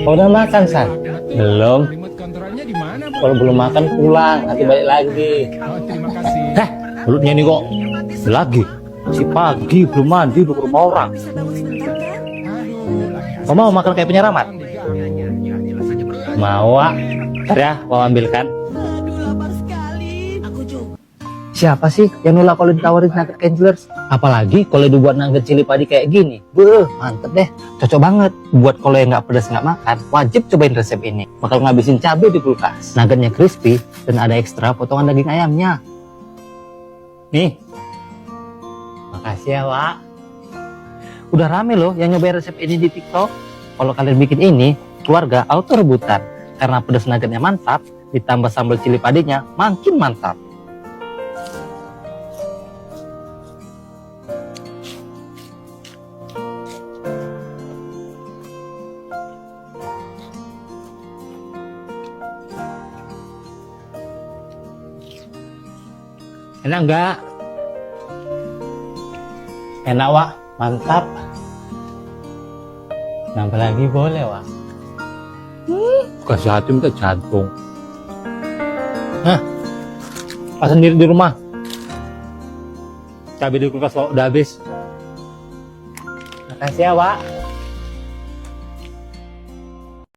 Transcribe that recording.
Udah makan, San? Belum. Kalau belum makan pulang, nanti balik lagi. Terima kasih. Mulutnya ini kok lagi. Si pagi belum mandi udah ke rumah orang. Kau mau makan kayak penyeramat? Mau, Wak. Ntar ya, mau ambilkan. Siapa sih yang nolak kalau ditawarin nugget Kangelers? Apalagi kalau dibuat nugget cili padi kayak gini. Mantep deh, cocok banget. Buat kalau yang nggak pedas nggak makan, wajib cobain resep ini. Bakal ngabisin cabai di kulkas. Nuggetnya crispy dan ada ekstra potongan daging ayamnya. Nih, makasih ya, Wak. Udah rame loh yang nyobain resep ini di TikTok. Kalau kalian bikin ini, keluarga auto rebutan. Karena pedas nuggetnya mantap, ditambah sambal cili padinya makin mantap. Enak enggak? Enak, Wak. Mantap. Nambah lagi boleh, Wak. Kasih hati minta jantung. Hah? Pas sendiri di rumah. Cabai di kulkas udah habis. Makasih ya, Wak.